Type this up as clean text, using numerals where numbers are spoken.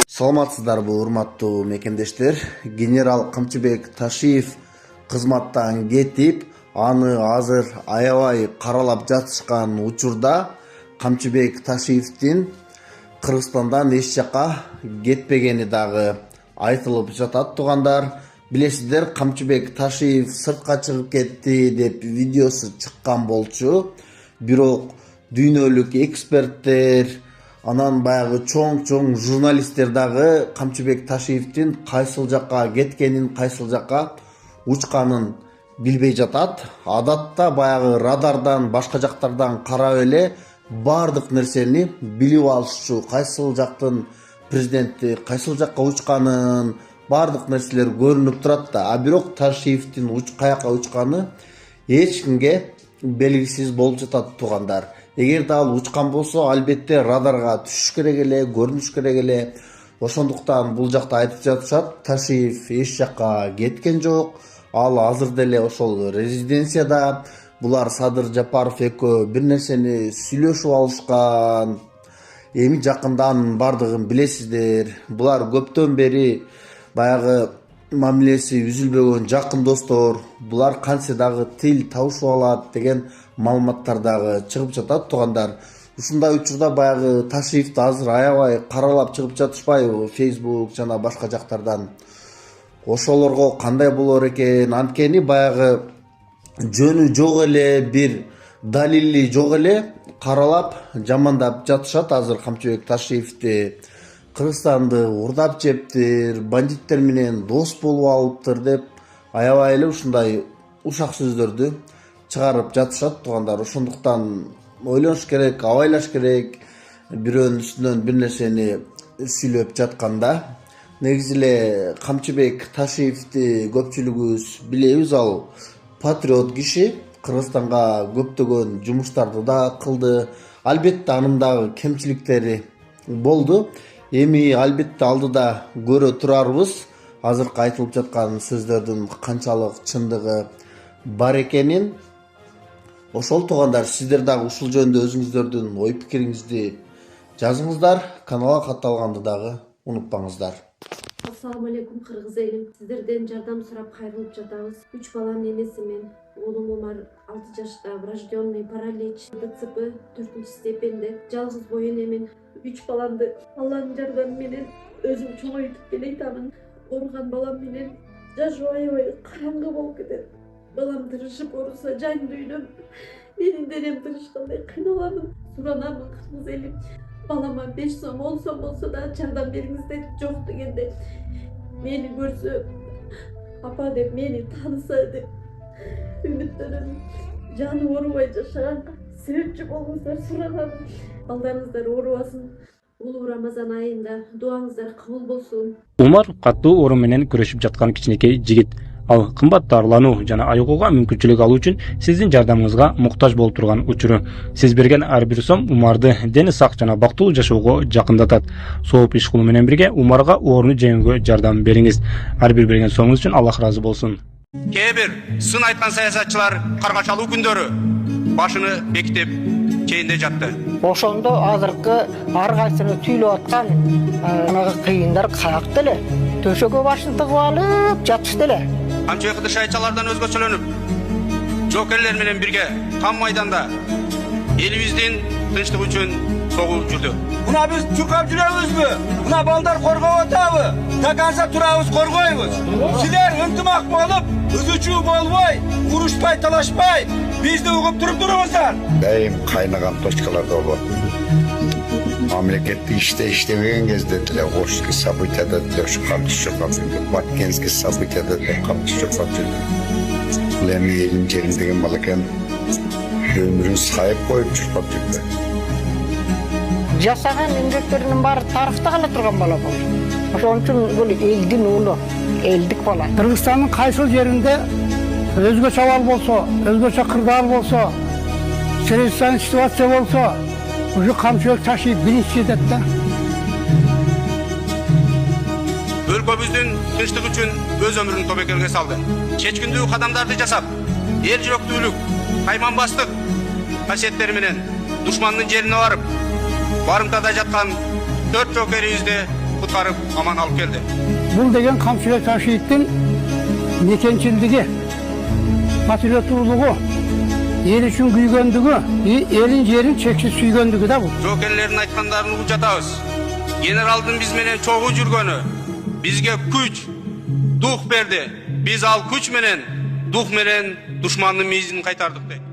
Саламатсыздарбы, урматтуу мекендештер. Генерал Камчыбек Ташиев кызматтан кетип, аны азыр аябай каралап жатышкан учурда Камчыбек Ташиевдин Кыргызстандан эч жака кетпегени дагы айтылып жатат. Тугандар, билесиздер, Камчыбек Ташиев сыртка чыгып кетти деп видеосу чыккан болчу. Бирок дүйнөлүк эксперттер, анан баягы чоң журналисттер дагы Камчыбек Ташиевдин кайсыл жакка кеткенин, кайсыл жакка учканын билбей жатат. Адатта баягы радардан, башка жактардан карап эле бардык нерсени билип алышчу, кайсыл жактын президенти кайсыл жакка учканын бардык нерселер көрүнүп турат да. А бирок Ташиевдин каяка учканы эч кимге белгисиз болуп жатат, тугандар. Эгерде ал учкан болсо, албетте радарга түшүш керек эле, көрүнүш керек эле. Ошондуктан бул жакта айтып жатышат, Ташиев эч жакка кеткен жок. Ал азыр деле ошол резиденцияда. Булар Садыр Жапаров экөө бир нерсени сүйлөшүп алышкан. Эми жакындан бардыгын билесиздер. Булар көптөн бери баягы мамилеси үзүлбөгөн жакын достор. Булар кантсе дагы тил табышып алат деген маалыматтар дагы чыгып жатат, тугандар. Ушундай учурда баягы Ташиевди азыр аябай каралап чыгып жатышпайбы Facebook жана башка жактардан. Ошолорго кандай болор экен? Анткени баягы жөнү жок эле, бир далили жок эле каралап жамандап жатышат азыр Камчыбек Ташиевди. Кыргызстанды урдап жептир, бандиттер менен дос болуп алыптыр деп аябай эле ушундай ушак сөздөрдү чыгарып жатышат, тугандар. Ошондуктан ойлош керек, абайлаш керек, бирөөнүн үстүнөн бир нерсени сүйлөп жатканда. Негизи эле Камчыбек Ташиевди көпчүлүгүбүз билебиз, ал патриот киши, Кыргызстанга көптөгөн жумуштарды да кылды. Албетте анын дагы кемчиликтери болду. Эми албетте алдыда көрө турарбыз азыркы айтылып жаткан сөздөрдүн канчалык чындыгы бар экенин. Ошол, тугандар, сиздер дагы ушул жөнүндө өзүңүздөрдүн ой пикириңизди жазыңыздар. Каналга катталганды дагы унутпаңыздар. Ассаламу алейкум, кыргыз элим. Сиздерден жардам сурап кайрылып жатабыз. 3 баланын энесимин. Уулум Умар 6 жашта, врожденный паралич, ДЦП 4 степенде. Жалгыз бой энемин. 3 баламды Алланын жардамы менен өзүм чоңойтуп келе атамын. Ооруган балам менен жашоо аябай караңгы болуп кетет. Балам тырышып ооруса жан дүйнөм, менин денем тырышкандай кыйналамын. Суранамын, кыргыз элим. Балама 5 сом, 10 сом болсо да жардам бериңиздер. Жок дегенде мени көрсө, апа деп, мени тааныса деп үмүттөнөм. Жаны оорубай жашаганга себепчи болуңуздар, суранамын. Балдарыңыздар оорубасын. Улуу Рамазан айында дуаңыздар кабыл болсун. Умар каттуу оору менен күрөшүп жаткан кичинекей жигит. Ал кымбат дарылануу жана айыгууга мүмкүнчүлүк алуу үчүн сиздин жардамыңызга муктаж болуп турган учуру. Сиз берген ар бир сом Умарды дени сак жана бактылуу жашоого жакындатат. Сооп иш кылуу менен бирге Умарга ооруну жеңүүгө жардам бериңиз. Ар бир берген сомуңуз үчүн Аллах ыраазы болсун. Кээ бир сын айткан саясатчылар каргачалуу күндөрү башыны бекитип чейинде жатты. Ошондо азыркы ар кайсыны түйлөп аткан анагы кыйындар каяк деле төшөгө башын тыгып алып жатышты эле. Камчыбек Ташиевчилардан өзгөчөлөнүп, жокерлер менен бирге кам майданда элибиздин тынчтыгы үчүн согуп жүрдү. Мына биз чуркап жүрөбүзбү? Мына балдар коргоп атабы? Таканса турабыз, коргойбуз. Силер ынтымак болуп, өзүчүү болбой, урушпай, талашпай, бизди угуп туруңуздар. Дайым кайнаган точкаларда болот. Мамлекеттик иште иштебеген кезде деле Ошский событияда деле ушу камчы чуркап жүрдү. Баткенский событияда деле камчы чуркап жүрдү. Бул эми элин жерим деген бала экен, өмүрүн сайып коюп чуркап жүрдү. Жасаган эмгектеринин баары тарыхта кала турган бала болду. Ошон үчүн бул элдин уулу, элдик бала. Кыргызстандын кайсыл жеринде өзгөчө абал болсо, өзгөчө кырдаал болсо, чрезвычайный ситуация болсо, ушу Камчыбек Ташиев биринчи жетет да. өлкөбүздүн тынчтыгы үчүн өз өмүрүн тобокелге салды. Чечкиндүү кадамдарды жасап, эл жүрөктүүлүк, кайманбастык касиеттери менен душмандын жерине барып, барымтада жаткан 4 жокерибизди куткарып аман алып келди. Бұл деген Камчыбек Ташиевтің мекенчилдігі, патриоттуулугу, ел үшін күйгендігі, елін жерін чексиз сүйгендігі да бұл. Жокерлердин айткандарын угуп жатабыз. Генералдын биз менен чогуу жүргөнү бизге күч, дух берди. Биз ал күч менен, дух менен душмандын мийизин кайтардык дейт.